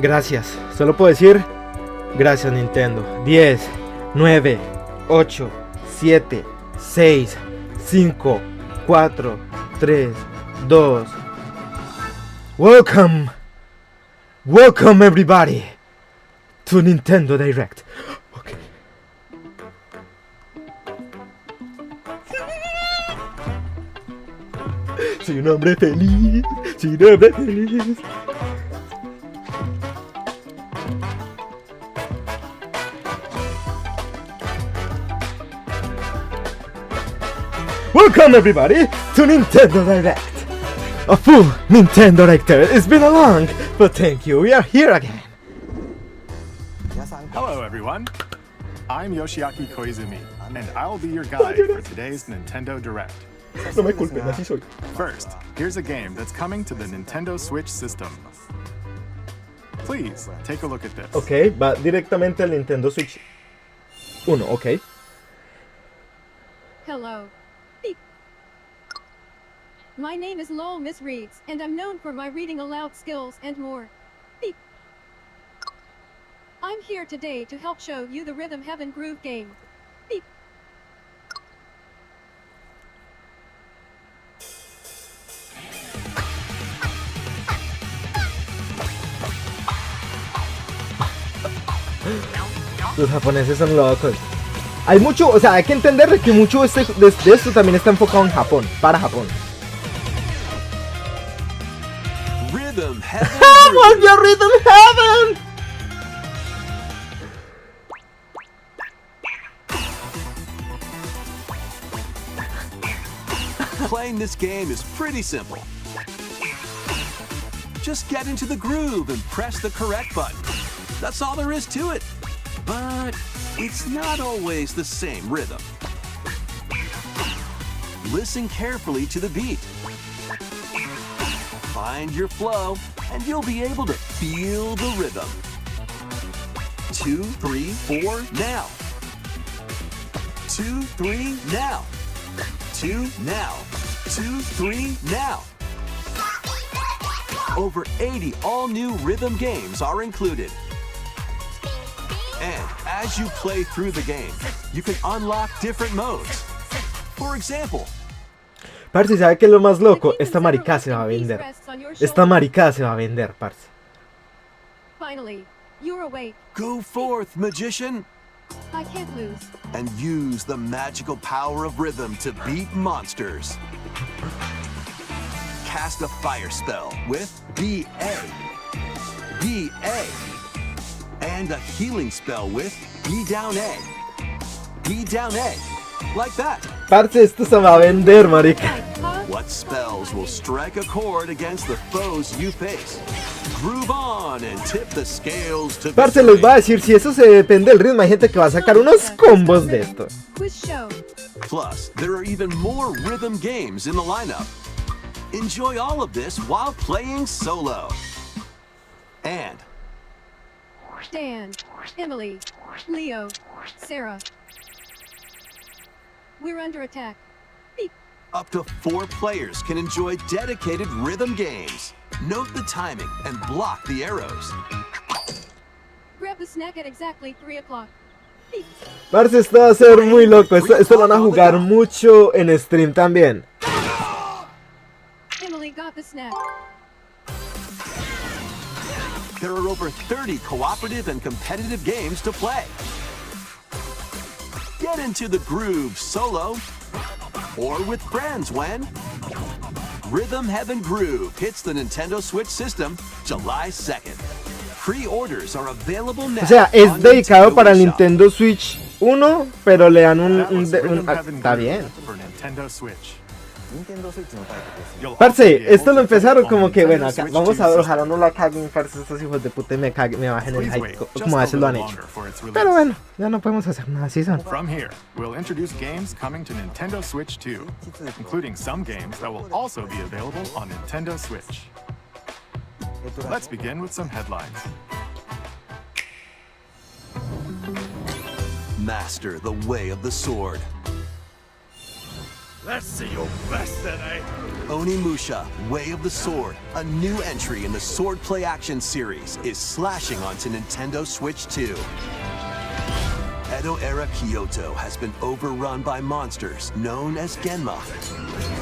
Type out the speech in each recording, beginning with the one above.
Gracias. Solo puedo decir gracias, Nintendo. 10, 9, 8, 7, 6, 5, 4, 3, 2. Welcome everybody to Nintendo Direct. Okay. Soy un hombre feliz. Soy un hombre feliz. Welcome everybody to Nintendo Direct. A full Nintendo Direct. It's been a long, but thank you. We are here again. Hello everyone. I'm Yoshiaki Koizumi, and I'll be your guide for today's Nintendo Direct. No me culpen, así soy. First, here's a game that's coming to the Nintendo Switch system. Please, take a look at this. Ok, va directamente al Nintendo Switch 1, ok. Hello. Beep. My name is Lowell Miss Reeds, and I'm known for my reading aloud skills and more. Beep. I'm here today to help show you the Rhythm Heaven Groove game. Beep. Los japoneses son locos. Hay mucho, o sea, hay que entender que mucho de esto también está enfocado en Japón, para Japón. Rhythm Heaven. ¡Volvió Rhythm Heaven! Playing this game is pretty simple. Just get into the groove and press the correct button. That's all there is to it. But it's not always the same rhythm. Listen carefully to the beat. Find your flow, and you'll be able to feel the rhythm. 2, 3, 4, now. 2, 3, now. 2, now. 2, 3, now. Over 80 all-new rhythm games are included. And as you play through the game, you can unlock different modes. For example, Parce, ¿sabe qué es lo más loco? Esta maricada se va a vender. Esta maricada se va a vender, parce. Finally, you're awake. go forth, magician, I can't lose. and use the magical power of rhythm to beat monsters. Cast a fire spell with B.A. B.A. and a healing spell with B down A. B down A. Like that. Parce, esto se va a vender, marica. What spells will strike a chord against the foes you face? Groove on and tip the scales to Parce, les voy a decir, si eso se depende del ritmo, hay gente que va a sacar unos combos de esto. Quiz show. Plus, there are even more rhythm games in the lineup. Enjoy all of this while playing solo. And Dan, Emily, Leo, Sarah. We're under attack. Beep. up to 4 players can enjoy dedicated rhythm games. Note the timing and block the arrows. Grab the snack at exactly 3 o'clock. Beep. Parce, esto va a ser muy loco. Esto lo van a jugar mucho en stream también. Emily got the snack. There are over 30 cooperative and competitive games to play. Get into the groove solo or with friends when Rhythm Heaven Groove hits the Nintendo Switch system July 2nd. Pre-orders are available now. O sea, es on dedicado Nintendo para el Shop. Nintendo Switch 1, pero le dan That was Rhythm Heaven está Groove bien. for Nintendo Switch. You'll also Parce, be able esto lo to empezaron play como on que, bueno, Nintendo acá, Switch vamos a 2 ver, ojalá system. no la caguen, parce, estos hijos de puta, y me bajen el Please hype, wait just como a a veces lo han little hecho. longer for its Pero release. bueno, ya no podemos hacer nada, así son. From here, we'll introduce games coming to Nintendo Switch 2, including some games that will also be available on Nintendo Switch. Let's begin with some headlines. Master the way of the sword. Let's see your best today. Onimusha, Way of the Sword, a new entry in the Sword Play Action series, is slashing onto Nintendo Switch 2. Edo-era Kyoto has been overrun by monsters known as Genma.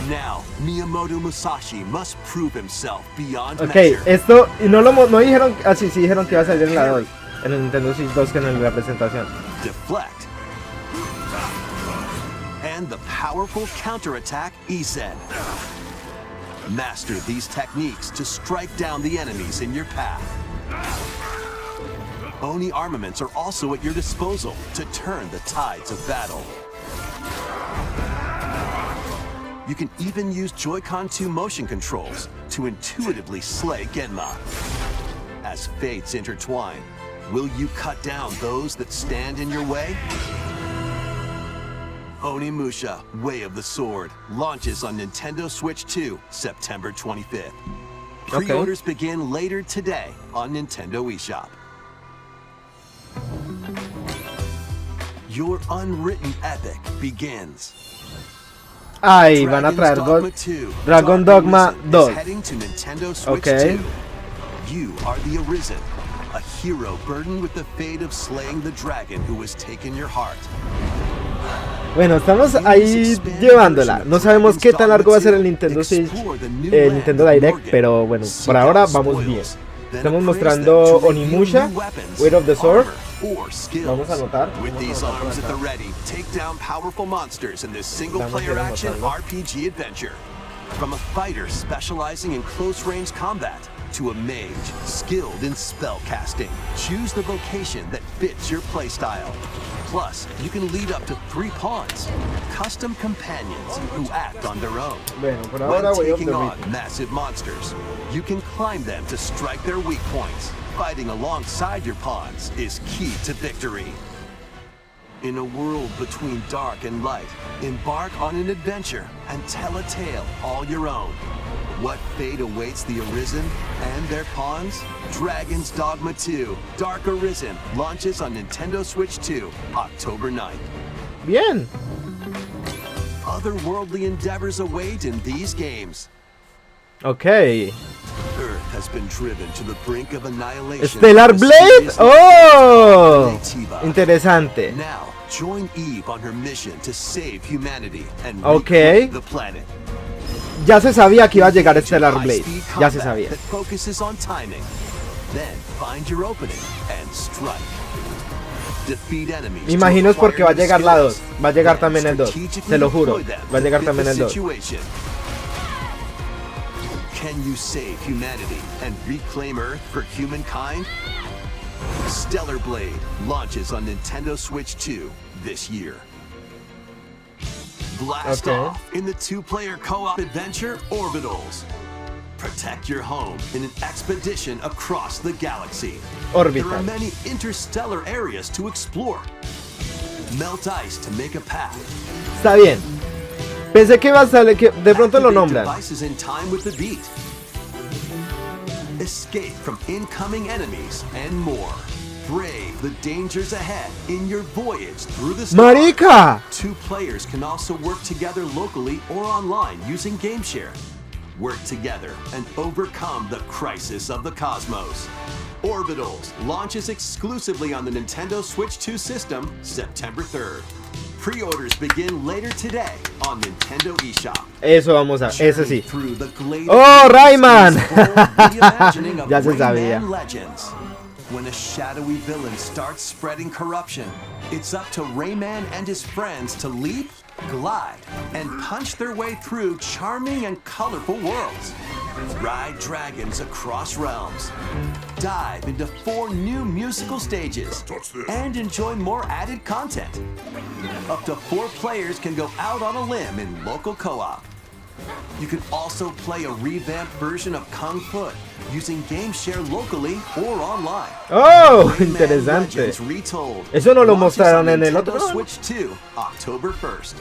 Now, Miyamoto Musashi must prove himself beyond measure. Esto, y no dijeron, sí dijeron que iba a salir en la 2, en el Nintendo Switch 2 que en la presentación. Deflect. And the powerful counterattack Isen. Master these techniques to strike down the enemies in your path. Oni armaments are also at your disposal to turn the tides of battle. You can even use Joy-Con 2 motion controls to intuitively slay Genma. As fates intertwine, will you cut down those that stand in your way? Onimusha, Way of the Sword, launches on Nintendo Switch 2, September 25th. Pre-orders begin later today on Nintendo eShop. Your unwritten epic begins. Ay, van a traer Dragon Dogma 2. Heading to Nintendo Switch 2. You are the Arisen, a hero burdened with the fate of slaying the dragon who has taken your heart. Bueno, estamos ahí llevándola. No sabemos qué tan largo va a ser el Nintendo Switch, Nintendo Direct, pero bueno, por ahora vamos bien. Estamos mostrando Onimusha, Way of the Sword. Vamos a anotar. With these arms at the ready, take down powerful monsters in this single-player action RPG adventure. From a fighter specializing in close-range combat to a mage skilled in spellcasting, choose the vocation that fits your playstyle. Plus, you can lead up to 3 pawns, custom companions who act on their own. When taking on massive monsters, you can climb them to strike their weak points. Fighting alongside your pawns is key to victory. In a world between dark and light, embark on an adventure and tell a tale all your own. What fate awaits the Arisen and their pawns? Dragon's Dogma 2, Dark Arisen, launches on Nintendo Switch 2, October 9th. Bien. Otherworldly endeavors await in these games. Okay. Earth has been driven to the brink of annihilation. Stellar Blade. Oh, interesante. Now, join Eve on her mission to save humanity and reclaim the planet. Ya se sabía que iba a llegar Stellar Blade. Ya se sabía. That focuses on timing. Then find your opening and strike. Defeat enemies. Me imagino es porque va a llegar la 2. Va a llegar también el 2. Te lo juro. Va a llegar también el 2. Can you save humanity and reclaim Earth for humankind? Stellar Blade launches on Nintendo Switch 2 this year. Blast off in the 2-player co-op adventure Orbitals. Protect your home in an expedition across the galaxy. There are many interstellar areas to explore. Melt ice to make a path. Está bien. Pensé que iba a salir, que de pronto lo nombran. In time with the beat. Escape from incoming enemies and more. Brave the dangers ahead in your voyage through the stars. ¡Marica! 2 players can also work together locally or online using GameShare. Work together and overcome the crisis of the cosmos. Orbitals launches exclusively on the Nintendo Switch 2 system September 3rd. Pre-orders begin later today on Nintendo eShop. Eso vamos a, eso sí. ¡Oh, Rayman! Ya se sabía. When a shadowy villain starts spreading corruption, it's up to Rayman and his friends to leap, glide, and punch their way through charming and colorful worlds. Ride dragons across realms. Dive into 4 new musical stages and enjoy more added content. Up to 4 players can go out on a limb in local co-op. You can also play a revamped version of Kung Fu using GameShare locally or online. Oh, interesante. Eso no lo mostraron en el otro. Switch 2, October 1st.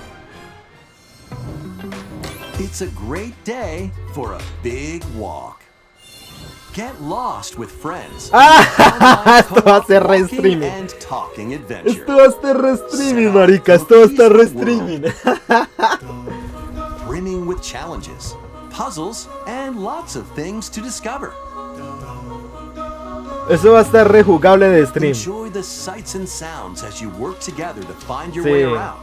It's a great day for a big walk. Get lost with friends. Esto va a ser re-streaming. Esto va a ser re-streaming, marica. Esto va a estar re-streaming. brimming with challenges, puzzles, and lots of things to discover. Eso va a estar rejugable de stream. Enjoy the sights and sounds as you work together to find your way around.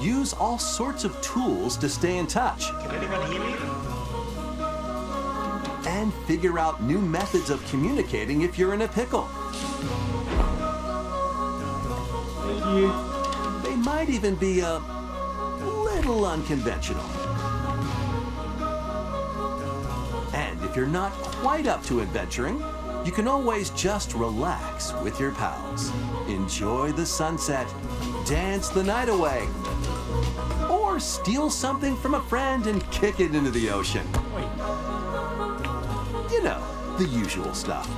Use all sorts of tools to stay in touch. And figure out new methods of communicating if you're in a pickle. They might even be a little unconventional. And if you're not quite up to adventuring, you can always just relax with your pals. Enjoy the sunset, dance the night away, or steal something from a friend and kick it into the ocean. You know, the usual stuff.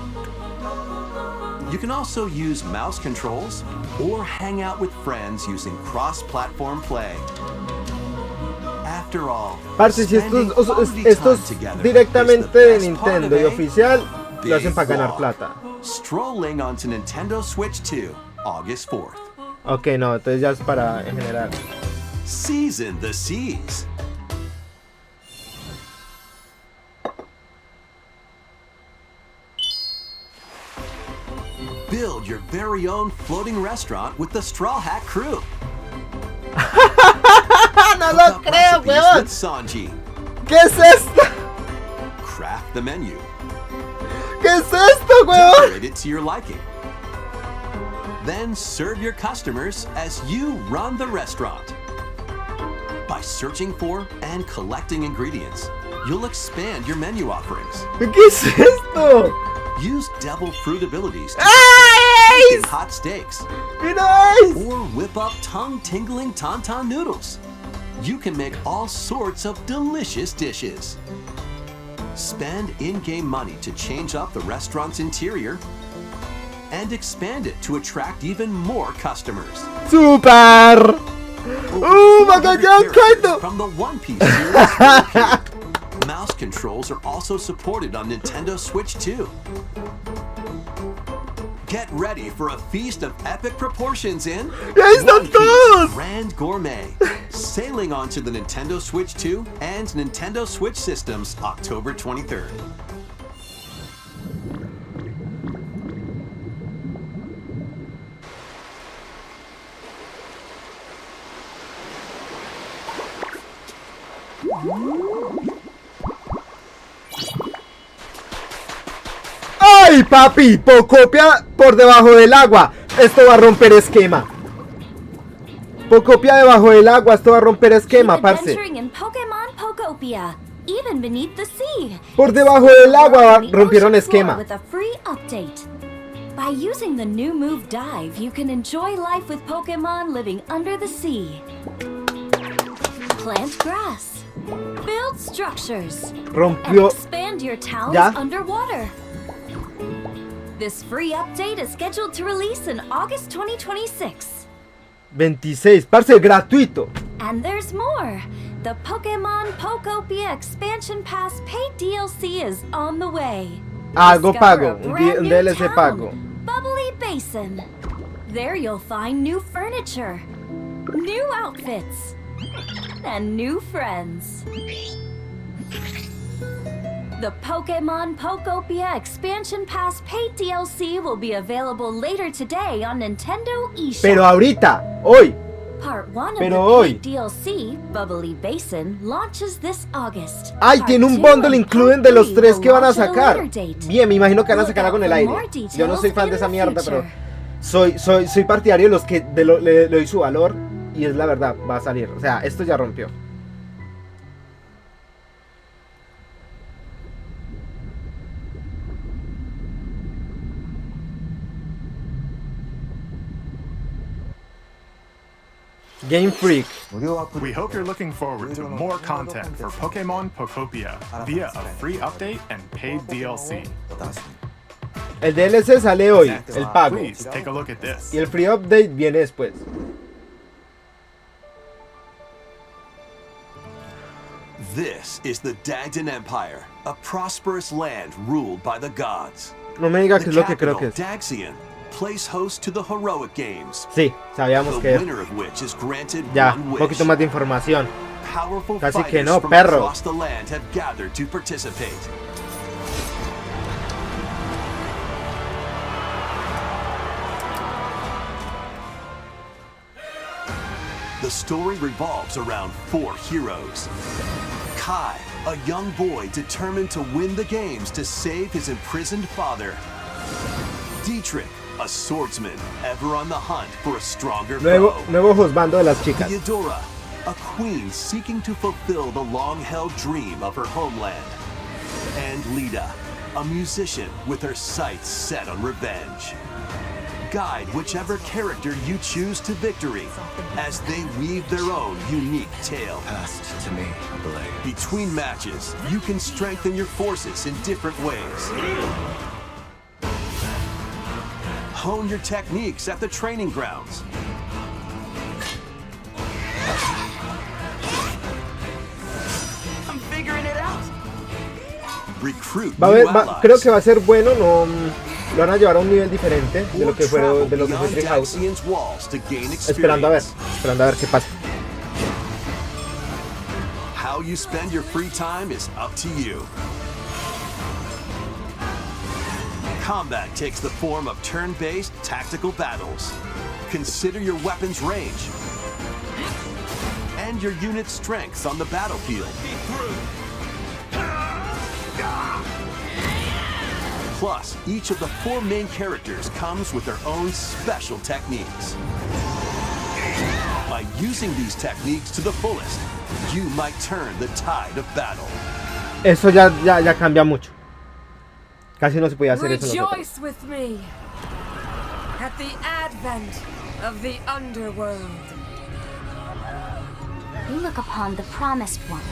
You can also use mouse controls or hang out with friends using cross-platform play. After all, Parce, si estos directamente de Nintendo y oficial, lo hacen para ganar plata. Strolling onto Nintendo Switch 2, August 4th. Ok, no, entonces ya es para en general. Season the seas. Build your very own floating restaurant with the Straw Hat crew. No lo creo, weón. Sanji. ¿Qué es esto? Craft the menu. ¿Qué es esto, weón? Decorate it to your liking. Then serve your customers as you run the restaurant. By searching for and collecting ingredients, you'll expand your menu offerings. ¿Qué es esto? Use devil fruit abilities to ¡Ay! cook hot steaks ¡Nice! or whip up tongue-tingling tauntaun noodles. You can make all sorts of delicious dishes. Spend in-game money to change up the restaurant's interior and expand it to attract even more customers. ¡Super! Magallán Kaito! From the One Piece series. Mouse controls are also supported on Nintendo Switch 2. Get ready for a feast of epic proportions in One Piece Grand Gourmet, sailing onto the Nintendo Switch 2 and Nintendo Switch systems October 23rd. ¡Ay, papi! Pocopia por debajo del agua. Esto va a romper esquema. Pocopia debajo del agua. Esto va a romper esquema, parce. Por debajo del agua rompieron esquema. By using the new move Dive, you can enjoy life with Pokemon living under the sea. Plant grass, build structures, and Rompió. expand your towns ¿Ya? underwater. This free update is scheduled to release in August 2026. 26. Parce, gratuito. And there's more. The Pokemon Pokopia Expansion Pass paid DLC is on the way. Algo Discover pago. a Un brand new DLC town, pago. Bubbly Basin. There you'll find new furniture, new outfits, and new friends. The Pokemon Pokopia Expansion Pass paid DLC will be available later today on Nintendo eShop. Pero ahorita, hoy. Part 1 of Pero the hoy. paid DLC, Bubbly Basin, launches this August. Ay, Part tiene un 2 bundle and incluyen Part de los 3 tres will que van a launch at a sacar. later date. Bien, me imagino que van a Look sacar algo out en el for aire. more Yo no soy details fan de in esa the mierda, pero future. soy partidario de los que le doy su valor. Y es la verdad, va a salir. O sea, esto ya rompió. Game Freak. We hope you're looking forward to more content for Pokemon Pokopia via a free update and paid DLC. El DLC sale hoy, el pago. Please take a look at this. Y el free update viene después. This is the Dagdan Empire, a prosperous land ruled by the gods. No me diga que The es lo que creo capital, que es. Daxian, plays host to the heroic games. Sí, sabíamos The que winner of which is granted ya, one un wish. poquito más de información. Powerful Casi que fighters no, from perro. across the land have gathered to participate. The story revolves around 4 heroes. Kai, a young boy determined to win the games to save his imprisoned father. Dietrich, a swordsman ever on the hunt for a stronger foe. Nuevo juzgando de las chicas. Theodora, a queen seeking to fulfill the long-held dream of her homeland. And Lida, a musician with her sights set on revenge. Guide whichever character you choose to victory as they weave their own unique tale. Passed to me, blade. Between matches, you can strengthen your forces in different ways. Hone your techniques at the training grounds. I'm figuring it out. Recruit Va a new ver, allies. creo que va a ser bueno, no lo van a llevar a un nivel diferente de lo Or que fue travel Treehouse. beyond Daxian's walls to gain Esperando a ver qué pasa. How you spend your free time is up to you. Combat takes the form of turn-based tactical battles. Consider your weapon's range and your unit's strengths on the battlefield. Plus, each of the 4 main characters comes with their own special techniques. By using these techniques to the fullest, you might turn the tide of battle. Eso ya cambia mucho. Casi no se podía hacer eso nosotros. Rejoice with me at the advent of the underworld. You look upon the promised one,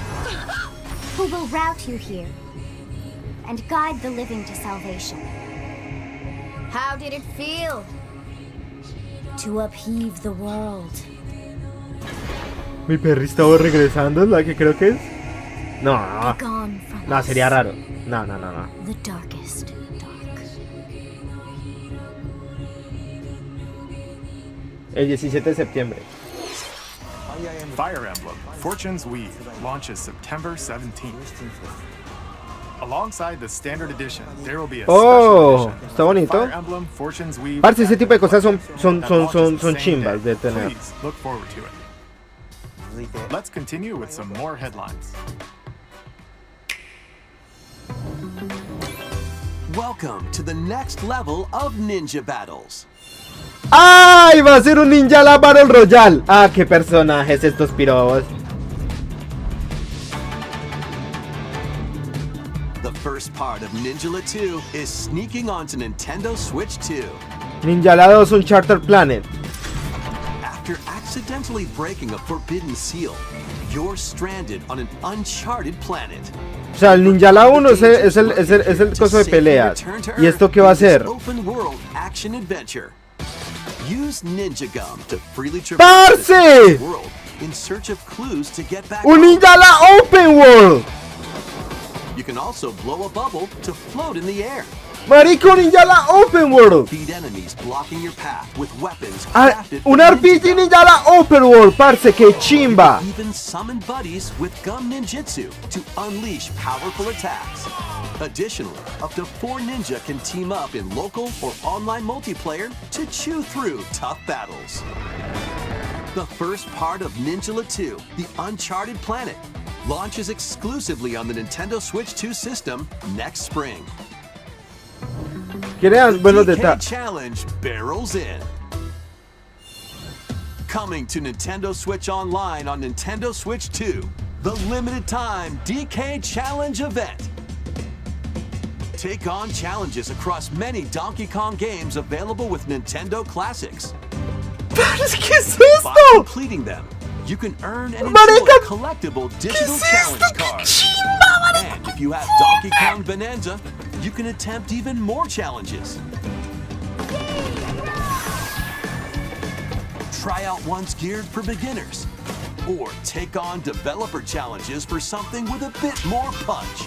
who will route you here and guide the living to salvation. How did it feel to upheave the world? Mi perri estaba regresando, es la que creo que es. No, Gone from no, us, sería raro. No. the darkest dark. El 17 de septiembre. Fire Emblem Fortune's Weave launches September 17th. Alongside the standard edition, there will be a Oh, special edition está bonito. Fire Emblem Fortune's Weave. Parce, ese tipo de cosas son that launches the same chimbas day. de tener. Please look forward to it. Let's continue with some more headlines. Welcome to the next level of ninja battles. ¡Ay! Va a ser un Ninja la Battle Royale. Ah, qué personajes estos pirobos. The first part of Ninjala 2 is sneaking onto Nintendo Switch 2. Ninja la 2 Uncharted Planet. After accidentally breaking a forbidden seal, you're stranded on an uncharted planet. O sea, el Ninja la 1 es el coso de peleas. ¿Y esto qué va a hacer? Open world action adventure. Use Ninja Gum to freely ¡Parce! traverse the world in search of clues to get back ¡Un home. Ninja la Open World! You can also blow a bubble to float in the air. Marico, Ninja la Open World. Beat enemies blocking your path with weapons Ah, crafted un from RPG Ninja Gum. Ninja la Open World, parce, que chimba. Even summon buddies with Gum Ninjutsu to unleash powerful attacks. Additionally, up to 4 ninja can team up in local or online multiplayer to chew through tough battles. The first part of Ninjala 2, The Uncharted Planet, launches exclusively on the Nintendo Switch 2 system next spring. Crean buenos DK detalles. Challenge barrels in. Coming to Nintendo Switch Online on Nintendo Switch 2, the limited time DK Challenge event. Take on challenges across many Donkey Kong games available with Nintendo Classics. ¿Qué es By esto? completing them, you can earn and enjoy Marica, collectible digital es challenge esto? ¡Qué cards. chimba, marica! And if you have Donkey Kong Bonanza, you can attempt even more challenges. Try out ones geared for beginners, or take on developer challenges for something with a bit more punch.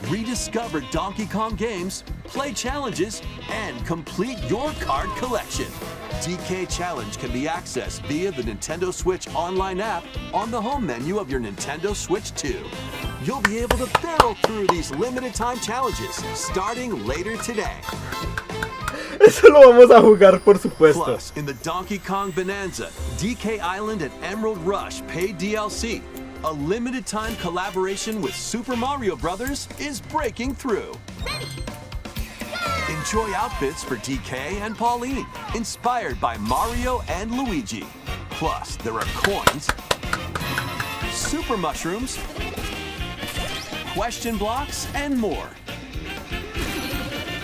Rediscover Donkey Kong games play challenges, and complete your card collection. DK Challenge can be accessed via the Nintendo Switch online app on the home menu of your Nintendo Switch 2. You'll be able to barrel through these limited time challenges starting later today. Eso lo vamos a jugar, por supuesto. Plus, in the Donkey Kong Bonanza, DK Island and Emerald Rush paid DLC, a limited time collaboration with Super Mario Bros. Is breaking through. Enjoy outfits for DK and Pauline, inspired by Mario and Luigi. Plus, there are coins, super mushrooms, question blocks, and more.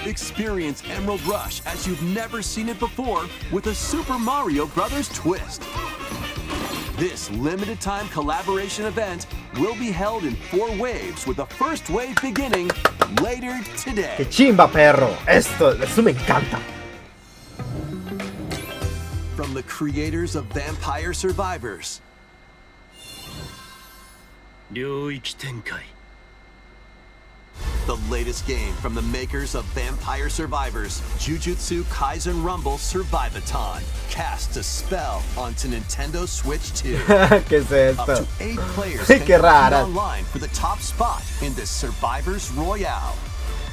Experience Emerald Rush as you've never seen it before with a Super Mario Bros. Twist. This limited time collaboration event will be held in 4 waves with the first wave beginning later today. ¡Qué chimba, perro! Esto me encanta. From the creators of Vampire Survivors, the latest game from the makers of Vampire Survivors, Jujutsu Kaisen Rumble Survivathon, casts a spell onto Nintendo Switch 2. ¿Qué es esto? Up to 8 players Qué can compete rara. online for the top spot in this Survivors Royale.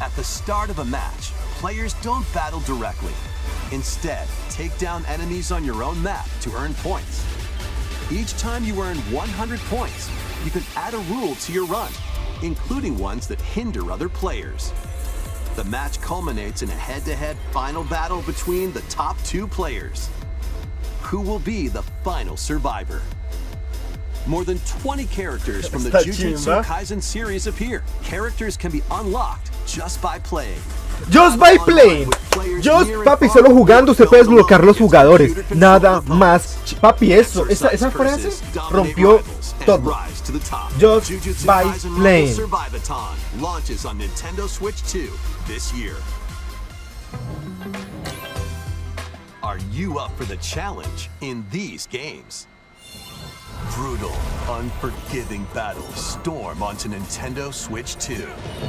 At the start of a match, players don't battle directly. Instead, take down enemies on your own map to earn points. Each time you earn 100 points, you can add a rule to your run, including ones that hinder other players. The match culminates in a head-to-head final battle between the top 2 players. Who will be the final survivor? More than 20 characters from the Está Jujutsu chimba. Kaisen series appear. Characters can be unlocked just by playing. Just by playing. Just, papi, solo jugando se puede desbloquear los jugadores. Nada más. Papi, esa frase rompió todo. Just by playing. Survivathon launches on Nintendo Switch 2 this year. Are you up for the challenge in these games? Brutal, unforgiving battles storm onto Nintendo Switch 2.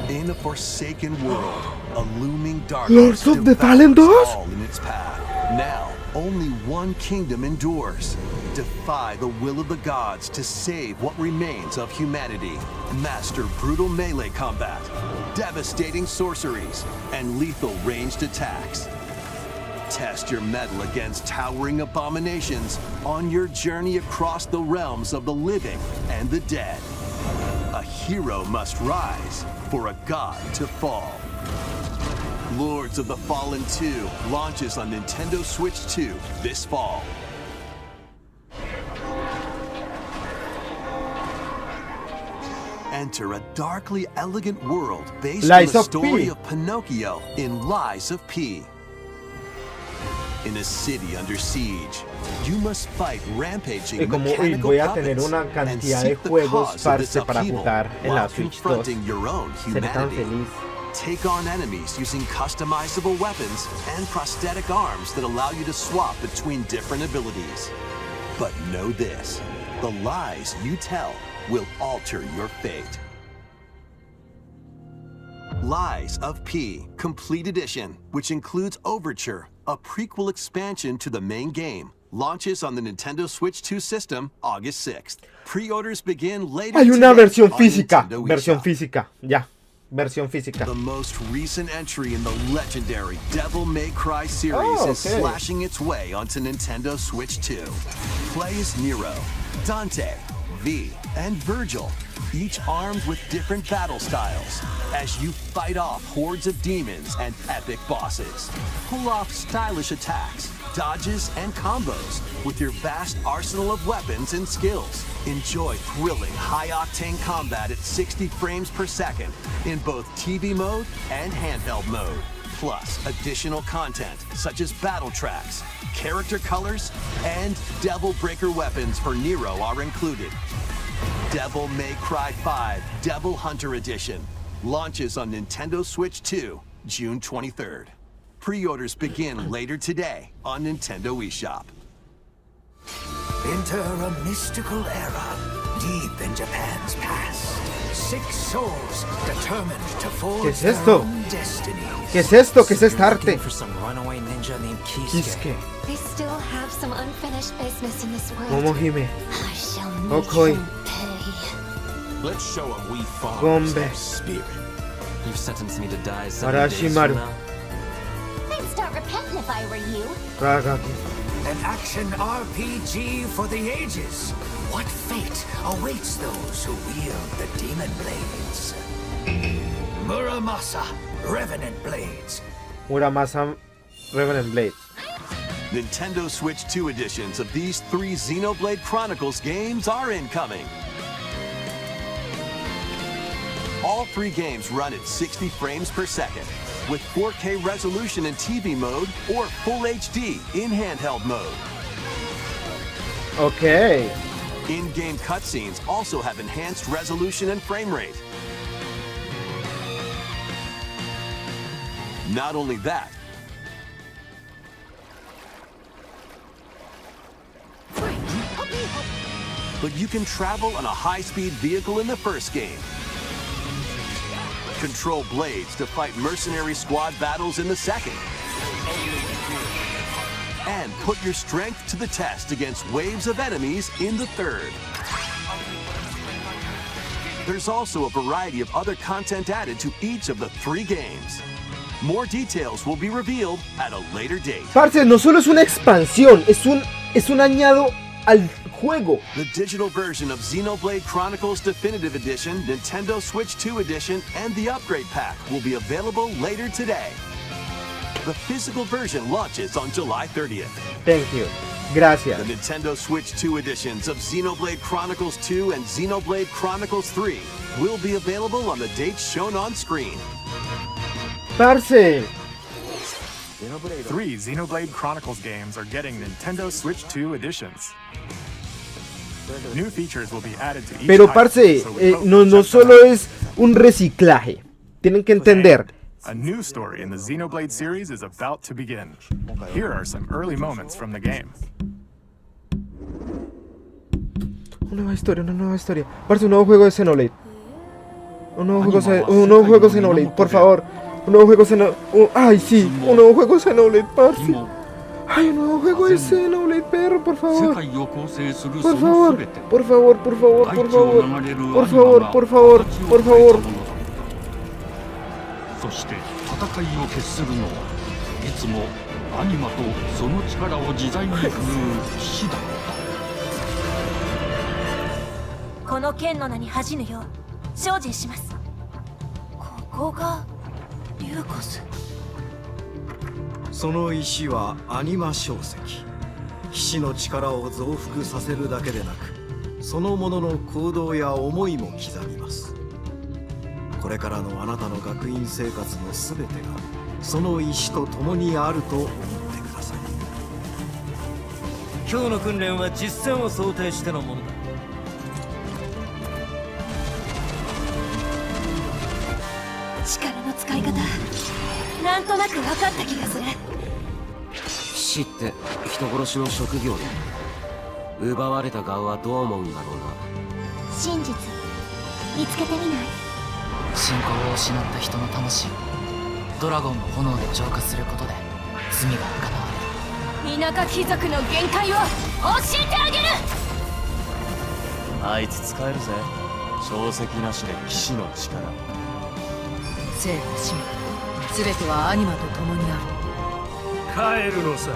In a forsaken world, a looming darkness Lords of the Fallen devours 2? all in its path. Now, only one kingdom endures. Defy the will of the gods to save what remains of humanity. Master brutal melee combat, devastating sorceries, and lethal ranged attacks. Test your mettle against towering abominations on your journey across the realms of the living and the dead. A hero must rise for a god to fall. Lords of the Fallen 2 launches on Nintendo Switch 2 this fall. Enter a darkly elegant world based Lies on the of story P. of Pinocchio in Lies of P. In a city under siege, you must fight rampaging Y como mechanical voy a tener puppets una and cantidad de seek the juegos cause of this parce para upheaval jugar en la while Switch 2. confronting your own Seré tan humanity. feliz. Take on enemies using customizable weapons and prosthetic arms that allow you to swap between different abilities. But know this, the lies you tell will alter your fate. Lies of P Complete Edition, which includes Overture, a prequel expansion to the main game, launches on the Nintendo Switch 2 system August 6th. Pre-orders begin later Hay una today versión on física. Nintendo Versión eShop. física. Ya. Versión física. The most recent entry in the legendary Devil May Cry series Oh, is okay. slashing its way onto Nintendo Switch 2. Play as Nero, Dante, V, and Virgil, each armed with different battle styles, as you fight off hordes of demons and epic bosses. Pull off stylish attacks, dodges, and combos with your vast arsenal of weapons and skills. Enjoy thrilling, high-octane combat at 60 frames per second in both TV mode and handheld mode. Plus, additional content such as battle tracks, character colors, and Devil Breaker weapons for Nero are included. Devil May Cry 5 Devil Hunter Edition launches on Nintendo Switch 2, June 23rd. Pre-orders begin later today on Nintendo eShop. Enter a mystical era deep in Japan's past. ¿Qué es esto? ¿Qué es esto? ¿Qué es esta arte? Kisuke, They still have some unfinished business in this world. Momohime, I shall Okoi, make them pay. Let's show 'em we farmers Gombe, have spirit. You've sentenced me to die 7 days Arashimaru, from now. I'd start repenting if I were you. Kagaki. An action RPG for the ages. What fate awaits those who wield the demon blades? Muramasa, Revenant Blades. Muramasa Revenant Blade. Nintendo Switch 2 editions of these 3 Xenoblade Chronicles games are incoming. All 3 games run at 60 frames per second, with 4K resolution in TV mode or Full HD in handheld mode. Ok. In-game cutscenes also have enhanced resolution and frame rate. Not only that, but you can travel on a high-speed vehicle in the first game, control blades to fight mercenary squad battles in the second, and put your strength to the test against waves of enemies in the third. There's also a variety of other content added to each of the 3 games. More details will be revealed at a later date. Parce, no solo es una expansión, es un añado al juego. The digital version of Xenoblade Chronicles Definitive Edition, Nintendo Switch 2 Edition, and the Upgrade Pack will be available later today. The physical version launches on July 30th. Thank you. Gracias. The Nintendo Switch 2 editions of Xenoblade Chronicles 2 and Xenoblade Chronicles 3 will be available on the dates shown on screen. Parce. 3 Xenoblade Chronicles games are getting Nintendo Switch 2 editions. New features will be added to each Pero title, parce, so we hope no you check them solo out. es un reciclaje. Tienen que entender. A new story in the Xenoblade series is about to begin. Here are some early moments from the game. Una nueva historia. Parce, un nuevo juego de Xenoblade. Un nuevo juego de Xenoblade, por favor. Un nuevo juego de Xenoblade. Ay, sí, un nuevo juego de Xenoblade, parce. Ay, un nuevo juego de Xenoblade, perro, por favor. Por favor, por favor, por favor, por favor. Por favor, por favor, por favor. そして戦いを決するのはいつもアニマとその力を自在に振るう騎士だった。この剣の名に恥じぬよう精進します。ここがリューコス。その石はアニマ小石。騎士の力を増幅させるだけでなく、そのものの行動や思いも刻みます。これからのあなたの学院生活のすべてがその石と共にあると思ってください。今日の訓練は実戦を想定してのものだ。力の使い方、なんとなく分かった気がする。騎士って人殺しの職業で奪われた側はどう思うんだろうな。真実見つけてみない？信仰を失った人の魂をドラゴンの炎で浄化することで罪が贖われる。田舎貴族の限界を教えてあげる。あいつ使えるぜ。小石なしで騎士の力。生と死全てはアニマと共にある。帰るのさ、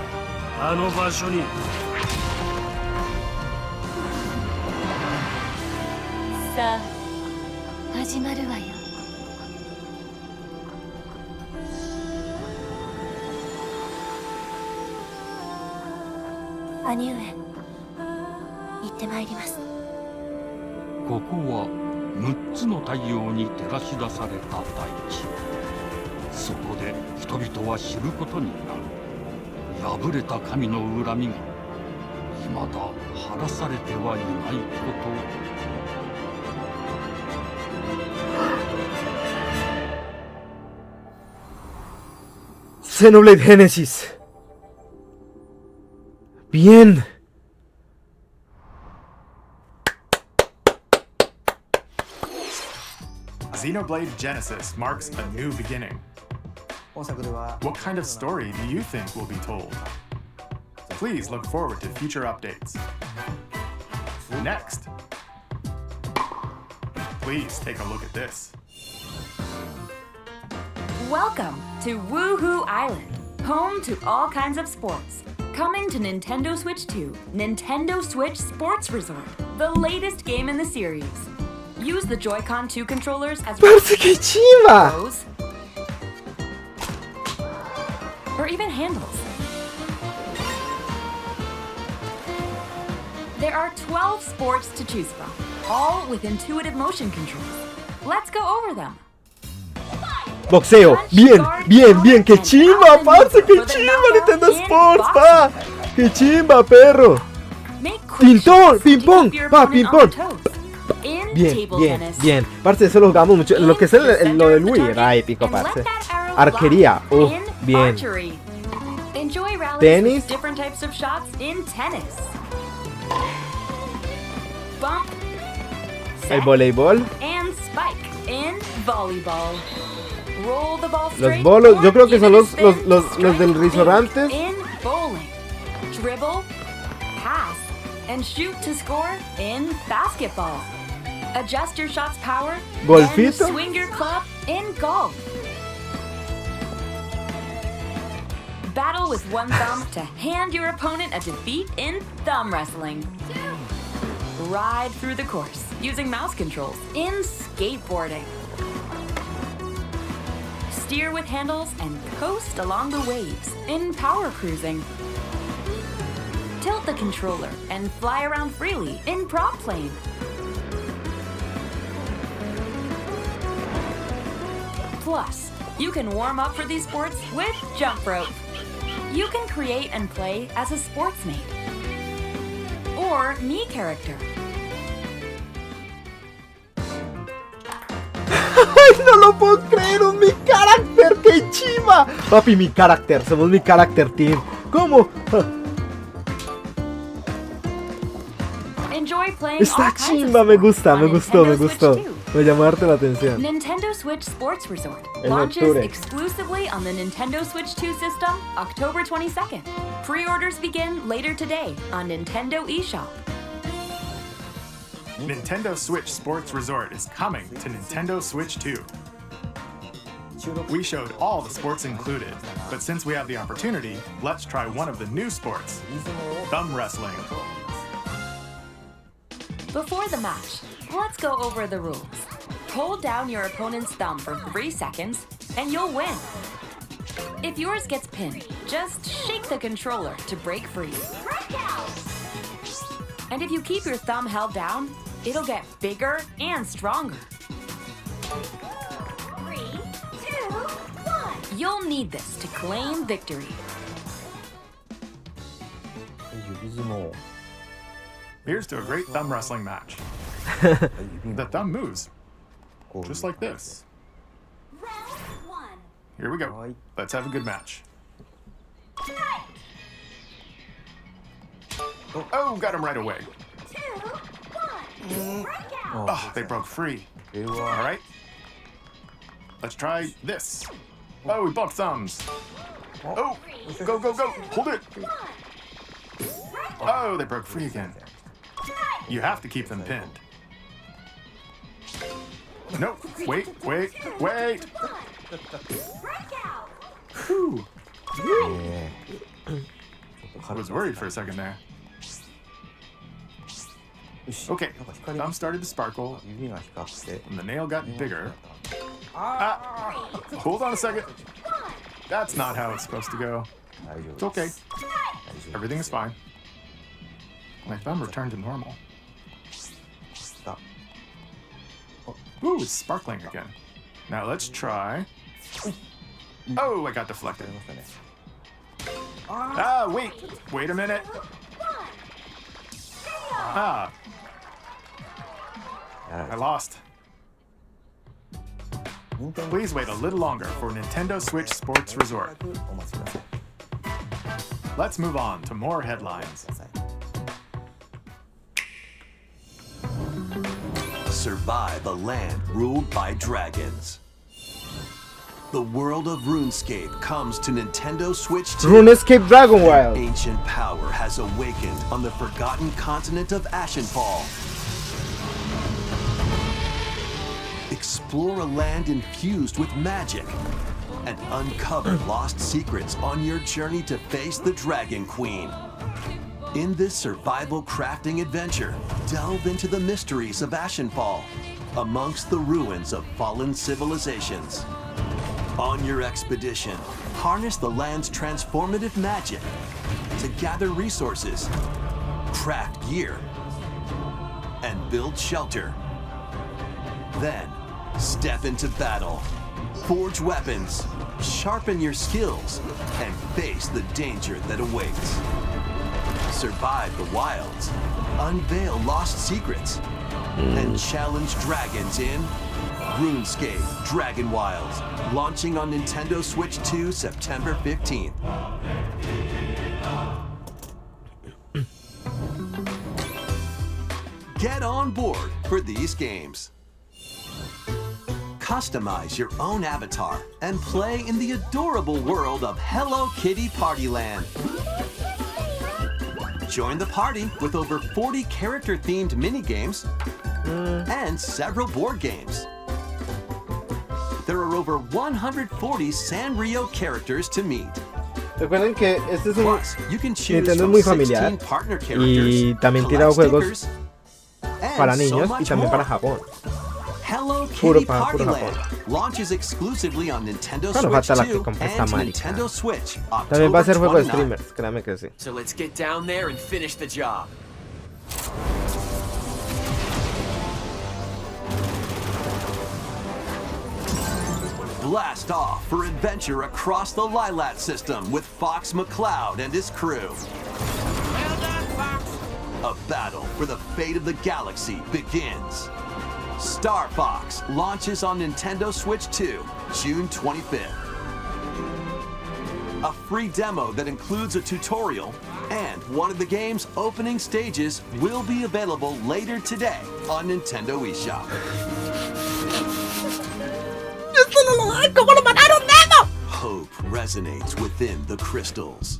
あの場所に。さあ始まるわよ。兄上、行ってまいります。ここは6つの太陽に照らし出された大地。そこで人々は知ることになる。破れた神の恨みが未だ晴らされてはいないこと。Xenoblade Genesis. Bien. Xenoblade Genesis marks a new beginning. What kind of story do you think will be told? Please look forward to future updates. Next, please take a look at this. Welcome to Woohoo Island, home to all kinds of sports. Coming to Nintendo Switch 2, Nintendo Switch Sports Resort, the latest game in the series. Use the Joy-Con 2 controllers as ¡Parce, qué chiva! throws, or even handles. There are 12 sports to choose from, all with intuitive motion controls. Let's go over them. Boxeo, bien, bien, bien, qué chimba, parce, qué chimba, Nintendo Sports, pa, qué chimba, perro. Ping-pong, ping-pong, pa, ping-pong. Bien, bien, bien. Parce, eso lo jugamos mucho. Lo que es lo del Wii era épico, parce. Arquería, bien. Tenis. Different types of shots in tennis. Bump, El voleibol. and spike in volleyball. Roll the ball Los straight bolos, yo or creo que son even los del restaurante. in bowling. Dribble, pass, and shoot to score in basketball. Adjust your shot's power Golfito. and swing your club in golf. Battle with one thumb to hand your opponent a defeat in thumb wrestling. Ride through the course using mouse controls in skateboarding. Steer with handles and coast along the waves in power cruising. Tilt the controller and fly around freely in prop plane. Plus, you can warm up for these sports with jump rope. You can create and play as a sportsmate or me character. ¡Ay, no lo puedo creer! ¡Un mi carácter! ¡Qué chima! Papi, mi carácter. Somos mi carácter team. ¿Cómo? Enjoy playing all Esta kinds of chimba me sports gusta, on me gustó, me Nintendo gustó. Switch 2. Me llamó harto la atención. Nintendo Switch Sports Resort En launches octubre. exclusively on the Nintendo Switch 2 system October 22nd. Pre-orders begin later today on Nintendo eShop. Nintendo Switch Sports Resort is coming to Nintendo Switch 2. We showed all the sports included, but since we have the opportunity, let's try one of the new sports, thumb wrestling. Before the match, let's go over the rules. Hold down your opponent's thumb for 3 seconds, and you'll win. If yours gets pinned, just shake the controller to break free. And if you keep your thumb held down, it'll get bigger and stronger. 3, 2, 1. You'll need this to claim victory. Here's to a great thumb wrestling match. The thumb moves, just like this. Round 1. Here we go. Let's have a good match. Oh, got him right away. 2, 1. Breakout. Oh, they broke free. All right. Let's try this. Oh, we bumped thumbs. Oh, go, go, go. Hold it. Oh, they broke free again. You have to keep them pinned. No, wait, wait, wait. Breakout. Whew. I was worried for a second there. Okay, thumb started to sparkle, and the nail got bigger. Ah, hold on a second. That's not how it's supposed to go. It's okay. Everything is fine. My thumb returned to normal. Ooh, it's sparkling again. Now let's try. Oh, I got deflected. Ah, wait a minute. Ah, I lost. Please wait a little longer for Nintendo Switch Sports Resort. Let's move on to more headlines. Survive a land ruled by dragons. The world of RuneScape comes to Nintendo Switch 2. RuneScape Dragon Wild. Ancient power has awakened on the forgotten continent of Ashenfall. Explore a land infused with magic and uncover lost secrets on your journey to face the Dragon Queen. In this survival crafting adventure, delve into the mysteries of Ashenfall, amongst the ruins of fallen civilizations. On your expedition, harness the land's transformative magic to gather resources, craft gear, and build shelter. Then, step into battle, forge weapons, sharpen your skills, and face the danger that awaits. Survive the wilds, unveil lost secrets, and challenge dragons in RuneScape Dragon Wilds, launching on Nintendo Switch 2 September 15th. Get on board for these games. Customize your own avatar and play in the adorable world of Hello Kitty Partyland. Join the party with over 40 character-themed mini-games and several board games. There are over 140 Sanrio characters to meet. Recuerden que este es un Plus, you can choose Nintendo from muy 16 familiar partner y characters, también tira juegos stickers, para and so niños y much también more. para Japón. Hello Puro Kitty puro Partyland Japón. launches exclusively on Nintendo Bueno, Switch falta la que 2 compre esta and marica. Nintendo Switch También va a ser juego de 29. streamers, créame que sí. So let's get down there and finish the job. Blast off for adventure across the Lilat system with Fox McCloud and his crew. Well done, Fox. A battle for the fate of the galaxy begins. Star Fox launches on Nintendo Switch 2, June 25th. A free demo that includes a tutorial and one of the game's opening stages will be available later today on Nintendo eShop. Hope resonates within the crystals.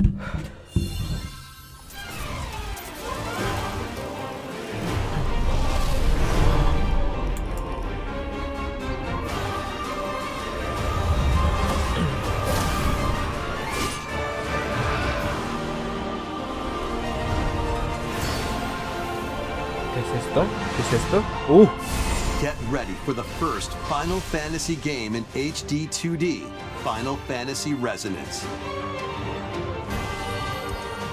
¿Qué es esto? ¿Qué es esto? Get ready for the first Final Fantasy game in HD 2D, Final Fantasy Resonance.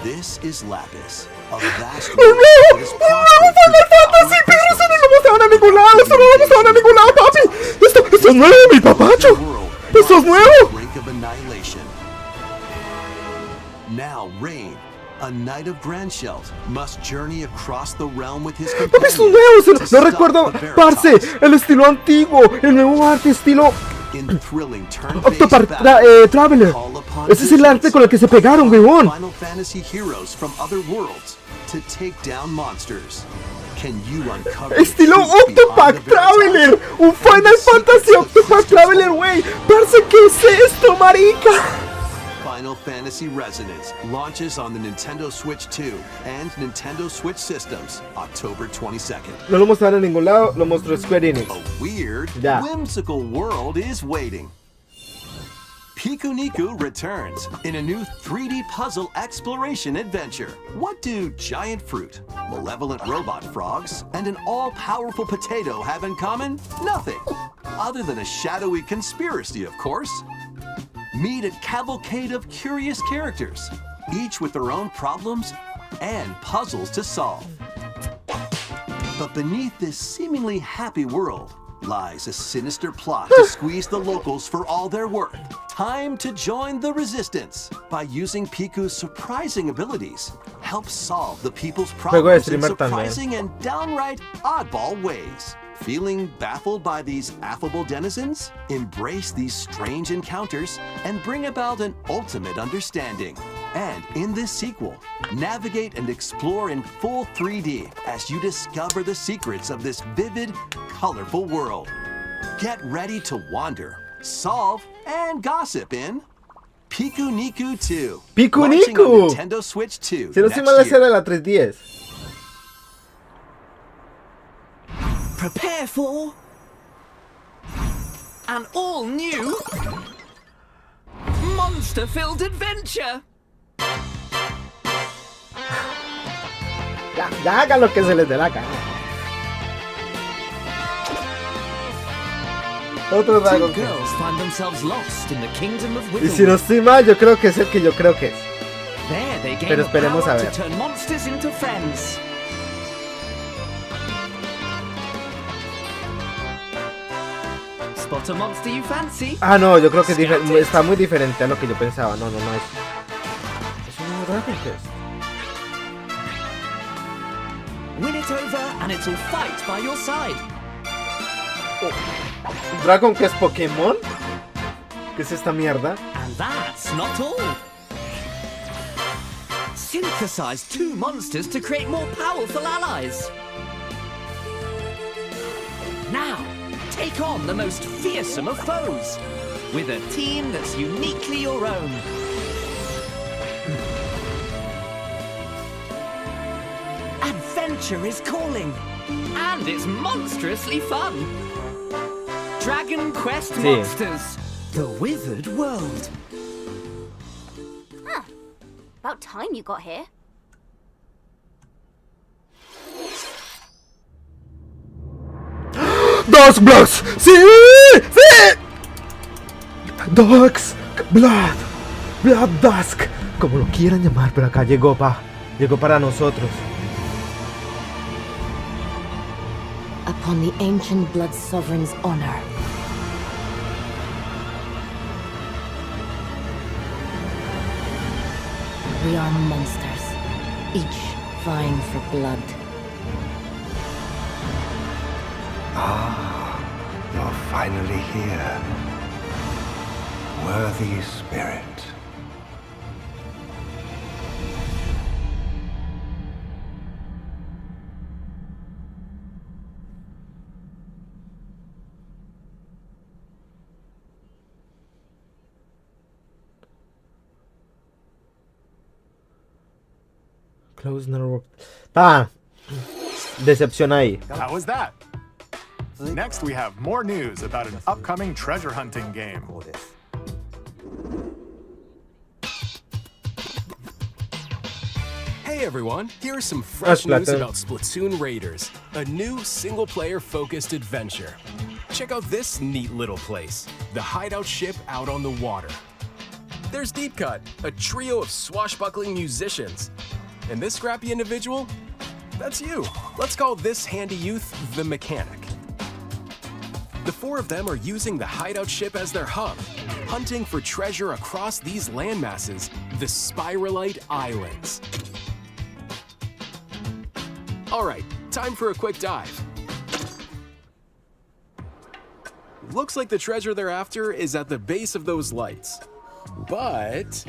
This is Lapis, a vast world that is prospered through ¡Eso no lo mostraban a ningún lado! ¡Eso no lo mostraban a ningún lado, papi! ¡Esto es nuevo, mi papacho! ¡Esto es nuevo! brink of annihilation. Now Rain, a knight of Grandshelt, must journey across the realm with his ¡Papi, esto es companions nuevo! to No stop recuerdo, the parce, Veritas. el estilo antiguo, el nuevo arte estilo In thrilling turn-based Octopar battle, Traveler. call upon Ese es el arte con el que se pegaron, weón. Final Fantasy heroes from other worlds to take down monsters. Can you uncover the Estilo truth behind Octopath the Veritas? Traveler. Un Final Fantasy Octopath Traveler, wey. Parce, ¿qué es esto, marica? Final Fantasy Resonance launches on the Nintendo Switch 2 and Nintendo Switch systems October 22nd. No lo mostraron en ningún lado, lo mostró Square Enix. A weird, Ya. whimsical world is waiting. Pikuniku returns in a new 3D puzzle exploration adventure. What do giant fruit, malevolent robot frogs, and an all-powerful potato have in common? Nothing. Other than a shadowy conspiracy, of course. Meet a cavalcade of curious characters, each with their own problems and puzzles to solve. But beneath this seemingly happy world lies a sinister plot to squeeze the locals for all they're worth. Time to join the resistance by using Piku's surprising abilities. Help solve the people's Juego de problems in streamer también. surprising and downright oddball ways. Feeling baffled by these affable denizens? Embrace these strange encounters and bring about an ultimate understanding. And in this sequel, navigate and explore in full 3D as you discover the secrets of this vivid, colorful world. Get ready to wander, solve, and gossip in Piku Niku 2. Piku launching on Niku. Nintendo Switch 2 Si no estoy mal, next esa year. era la 310. Prepare for an all-new monster-filled adventure. Ya hagan lo que se les dé la gana. Otro Two Dragon Quest. girls find themselves lost in the kingdom of Y si no Wigglewood. estoy mal, yo creo que es el que yo creo que es. There they gain Pero the esperemos a power ver. to turn monsters into friends. Spot a monster you fancy. Ah, no, yo creo que está muy diferente a lo que yo pensaba. No es. Es un nuevo Dragon Quest. Win it over and it'll fight by your side. Dragon Quest Pokémon. ¿Qué es esta mierda? And that's not all. Synthesize two monsters to create more powerful allies. Now, take on the most fearsome of foes with a team that's uniquely your own. Adventure is calling, and it's monstrously fun. Dragon Quest Sí. Monsters, the Withered World. Huh. About time you got here. ¡Dusk Blocks! ¡Sí! ¡Sí! Dusk Blood. Blood Dusk. Como lo quieran llamar, pero acá llegó, llegó para nosotros. Upon the ancient blood sovereign's honor. We are monsters, each vying for blood. Ah, you're finally here. Worthy spirit. Close network. Decepción ahí. How was that? Next, we have more news about an upcoming treasure hunting game. Hey everyone, here's some fresh That's news better. about Splatoon Raiders, a new single-player focused adventure. Check out this neat little place, the hideout ship out on the water. There's Deep Cut, a trio of swashbuckling musicians. And this scrappy individual? That's you. Let's call this handy youth the mechanic. The four of them are using the hideout ship as their hub, hunting for treasure across these landmasses, the Spiralite Islands. Alright, time for a quick dive. Looks like the treasure they're after is at the base of those lights. But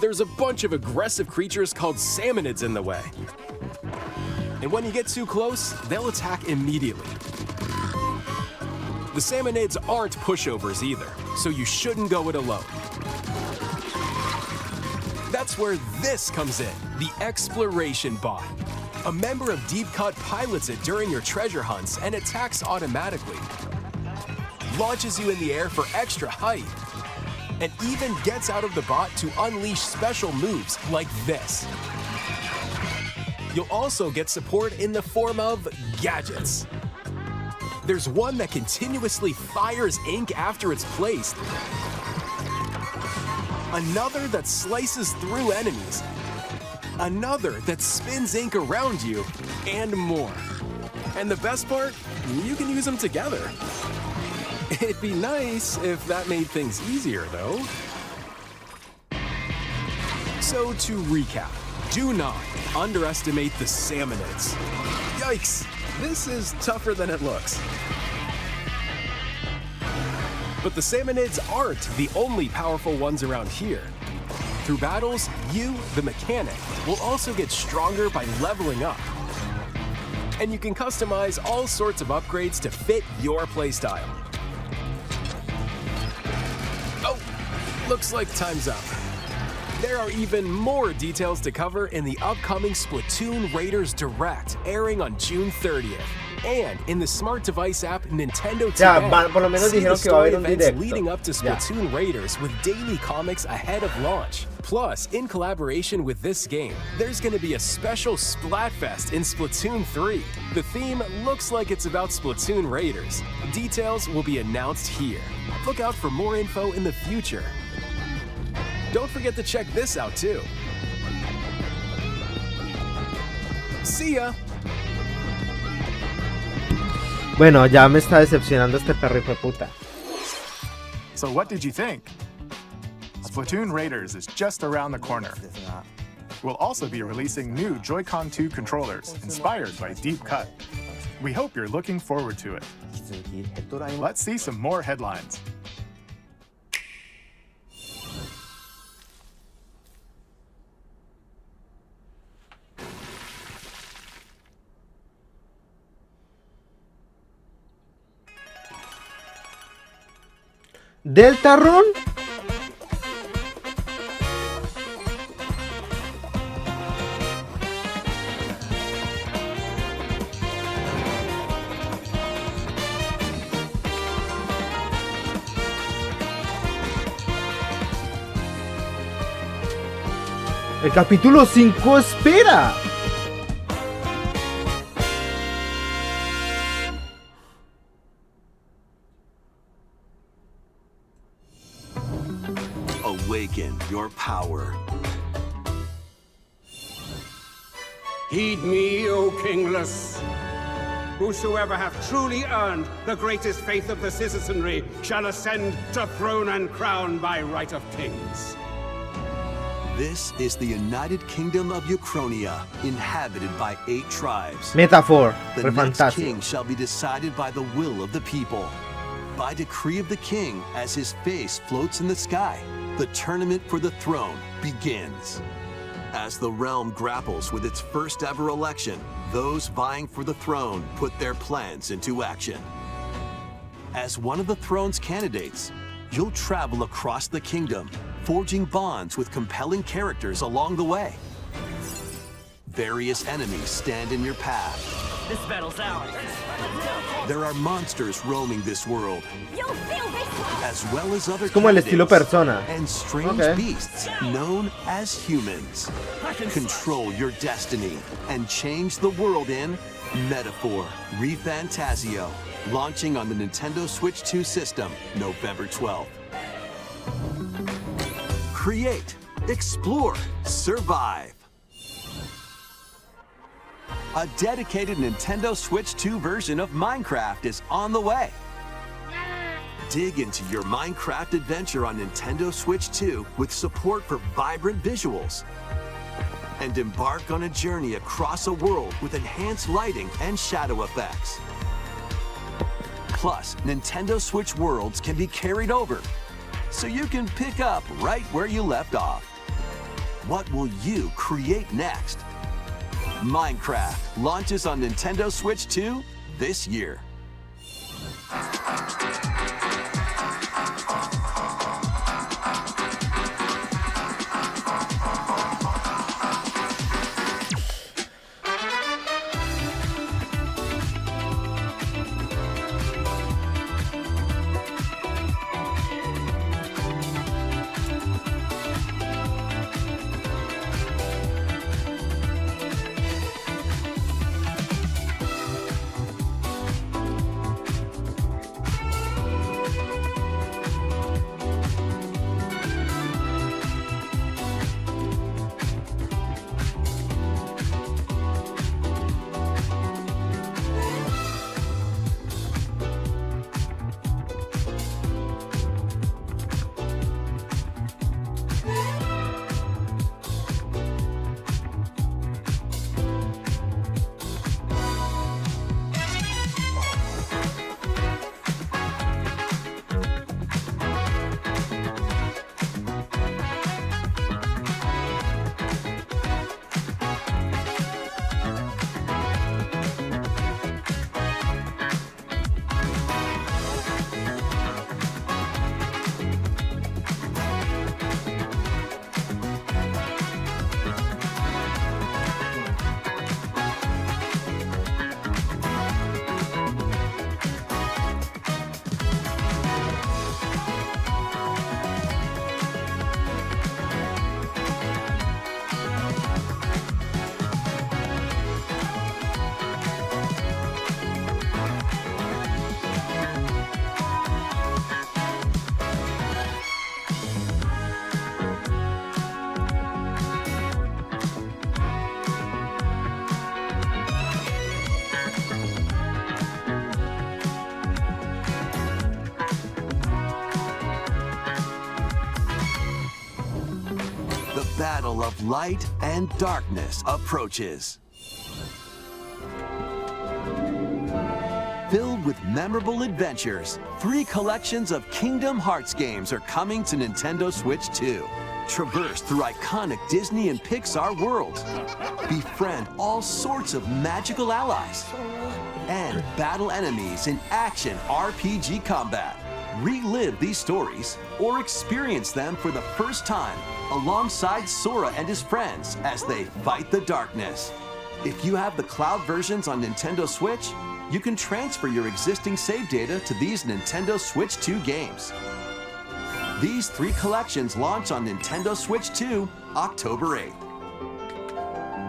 there's a bunch of aggressive creatures called salmonids in the way. And when you get too close, they'll attack immediately. The salmonids aren't pushovers either, so you shouldn't go it alone. That's where this comes in, the Exploration Bot. A member of Deep Cut pilots it during your treasure hunts and attacks automatically. Launches you in the air for extra height. And even gets out of the bot to unleash special moves like this. You'll also get support in the form of gadgets. There's one that continuously fires ink after it's placed. Another that slices through enemies. Another that spins ink around you, and more. And the best part, you can use them together. It'd be nice if that made things easier, though. So to recap, do not underestimate the salmonids. Yikes, this is tougher than it looks. But the salmonids aren't the only powerful ones around here. Through battles, You, the mechanic, will also get stronger by leveling up. And you can customize all sorts of upgrades to fit your playstyle. Oh, looks like time's up. There are even more details to cover in the upcoming Splatoon Raiders Direct, airing on June 30th. And in the smart device app Nintendo TV, por lo menos see the dijeron que va a story haber un events directo. leading up to Splatoon Raiders with daily comics ahead of launch. Plus, in collaboration with this game, there's going to be a special Splatfest in Splatoon 3. The theme looks like it's about Splatoon Raiders. Details will be announced here. Look out for more info in the future. Don't forget to check this out too. See ya! Bueno, ya me está decepcionando este perro hijo de puta. So what did you think? Splatoon Raiders is just around the corner. We'll also be releasing new Joy-Con 2 controllers inspired by Deep Cut. We hope you're looking forward to it. Let's see some more headlines. Deltarune. El capítulo 5 espera. Awaken your power. Heed me, O kingless. Whosoever hath truly earned the greatest faith of the citizenry shall ascend to throne and crown by right of kings. This is the United Kingdom of Uchronia, inhabited by 8 tribes. Metaphor. The next king shall be decided by the will of the people. By decree of the king, as his face floats in the sky, the tournament for the throne begins. As the realm grapples with its first ever election, those vying for the throne put their plans into action. As one of the throne's candidates, you'll travel across the kingdom, forging bonds with compelling characters along the way. Various enemies stand in your path. This battle's ours. There are monsters roaming this world, as well as other Como el estilo candidates Persona. and strange Okay. beasts known as humans. Control your destiny and change the world in Metaphor ReFantasio, launching on the Nintendo Switch 2 system November 12th. Create, explore, survive. A dedicated Nintendo Switch 2 version of Minecraft is on the way. Dig into your Minecraft adventure on Nintendo Switch 2 with support for vibrant visuals. And embark on a journey across a world with enhanced lighting and shadow effects. Plus, Nintendo Switch worlds can be carried over, so you can pick up right where you left off. What will you create next? Minecraft launches on Nintendo Switch 2 this year. of light and darkness approaches. Filled with memorable adventures, 3 collections of Kingdom Hearts games are coming to Nintendo Switch 2. Traverse through iconic Disney and Pixar worlds. Befriend all sorts of magical allies. And battle enemies in action RPG combat. Relive these stories or experience them for the first time alongside Sora and his friends as they fight the darkness. If you have the cloud versions on Nintendo Switch, you can transfer your existing save data to these Nintendo Switch 2 games. These 3 collections launch on Nintendo Switch 2 October 8th.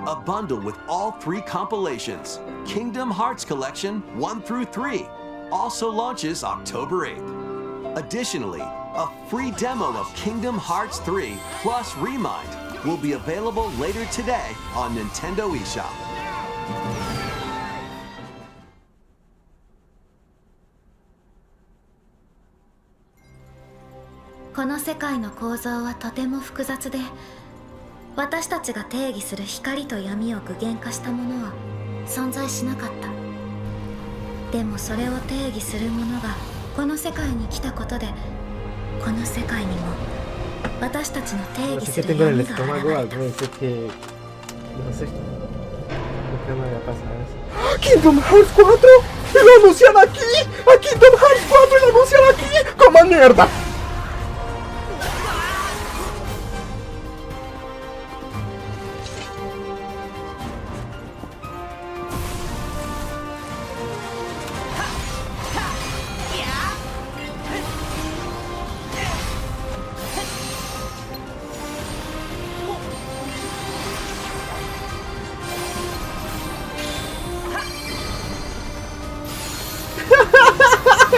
A bundle with all 3 compilations, Kingdom Hearts Collection 1 through 3, also launches October 8th. Additionally, a free demo of Kingdom Hearts 3 plus Remind will be available later today on Nintendo eShop. この世界の構造はとても複雑で、私たちが定義する光と闇を具現化したものは存在しなかった。でもそれを定義するものがこの世界に来たことで、この世界にも私たちの定義する闇が現れた。Kingdom Hearts 4 y lo anuncian aquí. A Kingdom Hearts 4 y lo anuncian aquí. ¡Cómo mierda!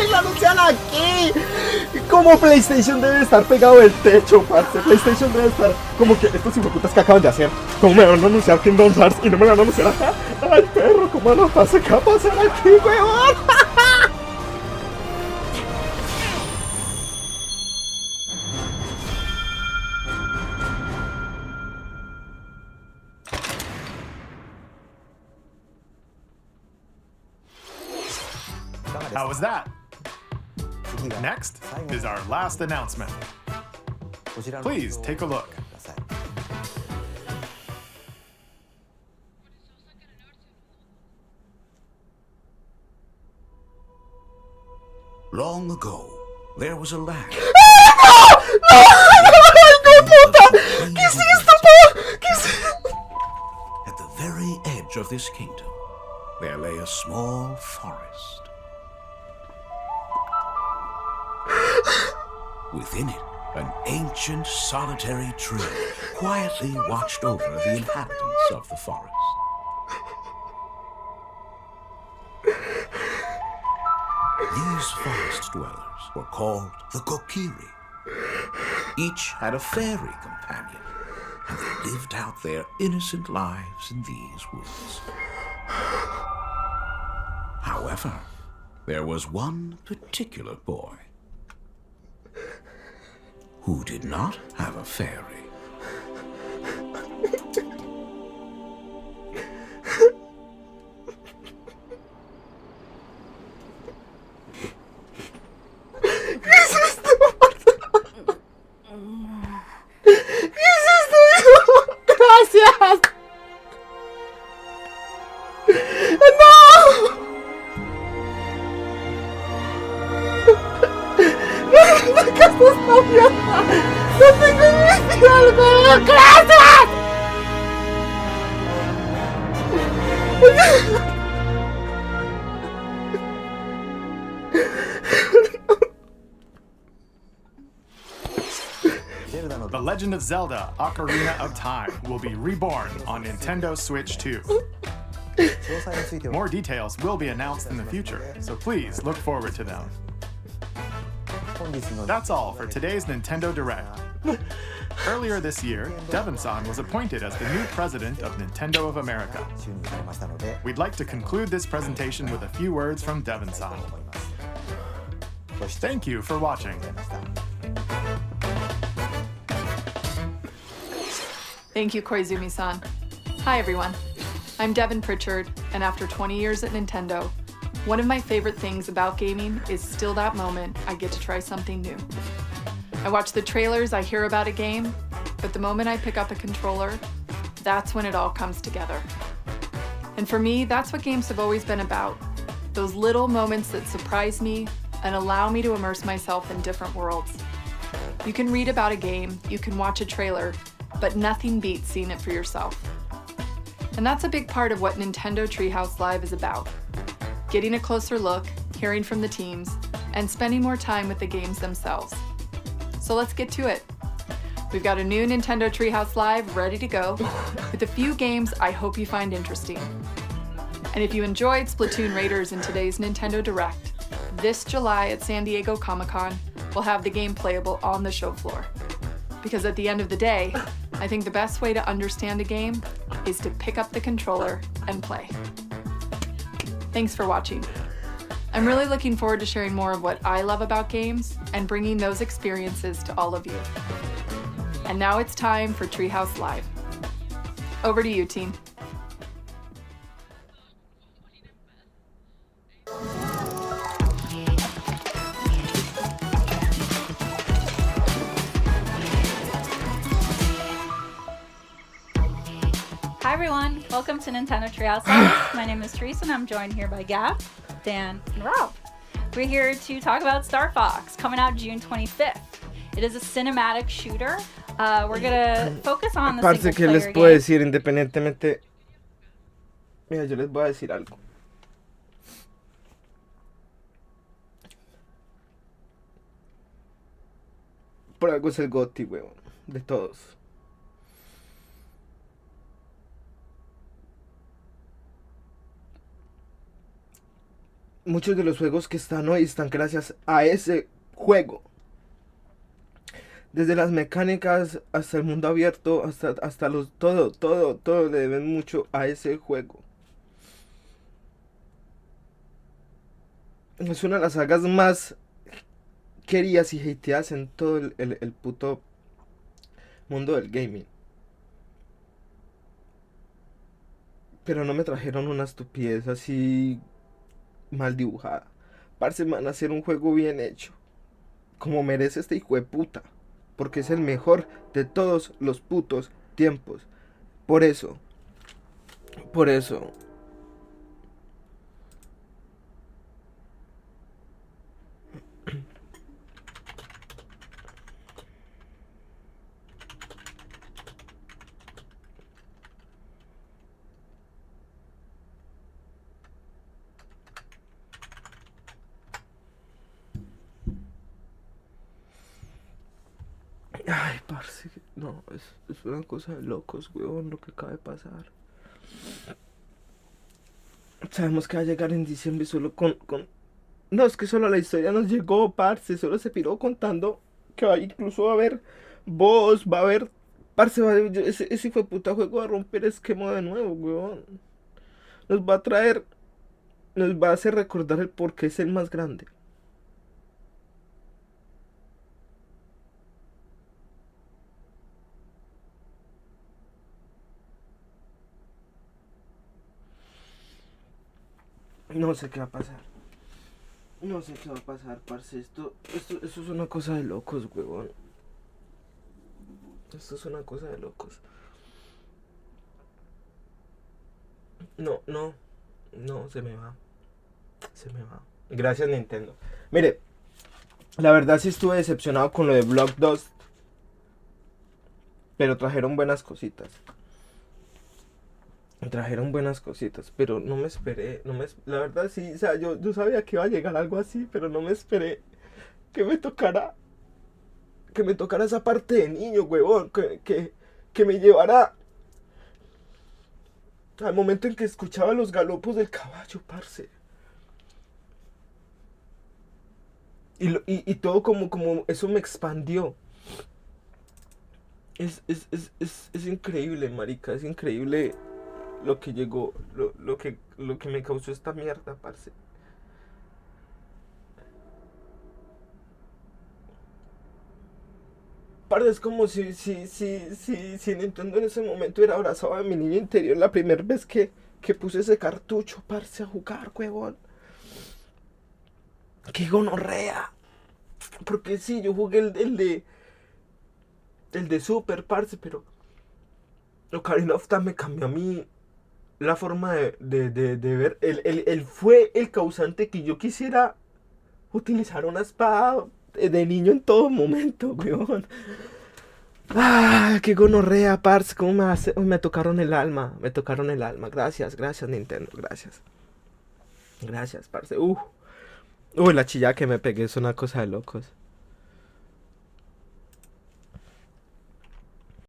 ¡La anuncian aquí! Como PlayStation debe estar pegado del techo, parce. PlayStation debe estar como que estos hijueputas que acaban de hacer. ¿Cómo me van a anunciar Kingdom Hearts y no me van a anunciar acá? ¡Ay, perro! ¿Cómo no pasa? ¿Qué va a pasar aquí, huevón? How was that? Next is our last announcement. Please take a look. Long ago, there was a land. At the very edge of this kingdom, there lay a small forest. Within it, an ancient solitary tree quietly watched over the inhabitants of the forest. These forest dwellers were called the Kokiri. Each had a fairy companion, and they lived out their innocent lives in these woods. However, there was one particular boy who did not have a fairy. Gracias. No. ¿Qué estás haciendo? No tengo ni idea. ¡Gracias! The Legend of Zelda: Ocarina of Time will be reborn on Nintendo Switch 2. More details will be announced in the future, so please look forward to them. That's all for today's Nintendo Direct. Earlier this year, Devon-san was appointed as the new president of Nintendo of America. We'd like to conclude this presentation with a few words from Devon-san. Thank you for watching. Thank you, Koizumi-san. Hi, everyone. I'm Devin Pritchard, and after 20 years at Nintendo, one of my favorite things about gaming is still that moment I get to try something new. I watch the trailers, I hear about a game, but the moment I pick up a controller, that's when it all comes together. And for me, that's what games have always been about. Those little moments that surprise me and allow me to immerse myself in different worlds. You can read about a game, you can watch a trailer, but nothing beats seeing it for yourself. And that's a big part of what Nintendo Treehouse Live is about. Getting a closer look, hearing from the teams, and spending more time with the games themselves. So let's get to it. We've got a new Nintendo Treehouse Live ready to go, with a few games I hope you find interesting. And if you enjoyed Splatoon Raiders in today's Nintendo Direct, this July at San Diego Comic-Con, we'll have the game playable on the show floor. Because at the end of the day, I think the best way to understand a game is to pick up the controller and play. Thanks for watching. I'm really looking forward to sharing more of what I love about games and bringing those experiences to all of you. And now it's time for Treehouse Live. Over to you, team. Hi everyone, welcome to Nintendo Treehouse Live. My name is Teresa and I'm joined here by Gav, Dan, and Rob. We're here to talk about Star Fox, coming out June 25th. It is a cinematic shooter. We're gonna focus on the Parce, single ¿qué player les puedo game. decir independientemente? Mira, yo les voy a decir algo. Por algo es el GOTY, weón, de todos. Muchos de los juegos que están hoy están gracias a ese juego. Desde las mecánicas hasta el mundo abierto, hasta los todo le deben mucho a ese juego. Es una de las sagas más queridas y hateadas en todo el puto mundo del gaming. Pero no me trajeron una estupidez así mal dibujada. Parce, van a hacer un juego bien hecho, como merece este hijo de puta, porque es el mejor de todos los putos tiempos. Por eso ay, parce, no, es una cosa de locos, weón, lo que acaba de pasar. Sabemos que va a llegar en diciembre solo con... No, es que solo la historia nos llegó, parce, solo se piró contando que incluso va a haber boss, va a haber... Parce, ese fue puta juego va a romper esquema de nuevo, weón. Nos va a traer... Nos va a hacer recordar el por qué es el más grande. No sé qué va a pasar. No sé qué va a pasar, parce. Esto es una cosa de locos, huevón. Esto es una cosa de locos. No, se me va. Gracias, Nintendo. Mire, la verdad sí estuve decepcionado con lo de Block 2. Pero trajeron buenas cositas. Pero no me esperé, la verdad sí, o sea, yo sabía que iba a llegar algo así, pero no me esperé que me tocara esa parte de niño, huevón, que me llevara al momento en que escuchaba los galopos del caballo, parce. Y todo como eso me expandió. Es increíble, marica, es increíble lo que llegó, lo que me causó esta mierda, parce. Parce, es como si Nintendo en ese momento hubiera abrazado a mi niño interior la primera vez que puse ese cartucho, parce, a jugar, huevón. ¡Qué gonorrea! Porque sí, yo jugué el de Super, parce, pero Ocarina of Time me cambió a mí la forma de ver. Él fue el causante que yo quisiera utilizar una espada de niño en todo momento, weón. ¡Ah! ¡Qué gonorrea, parce! ¿Cómo me hace? Uy, me tocaron el alma. Me tocaron el alma. Gracias, Nintendo. Gracias. Gracias, parce. Uy, la chillada que me pegué es una cosa de locos.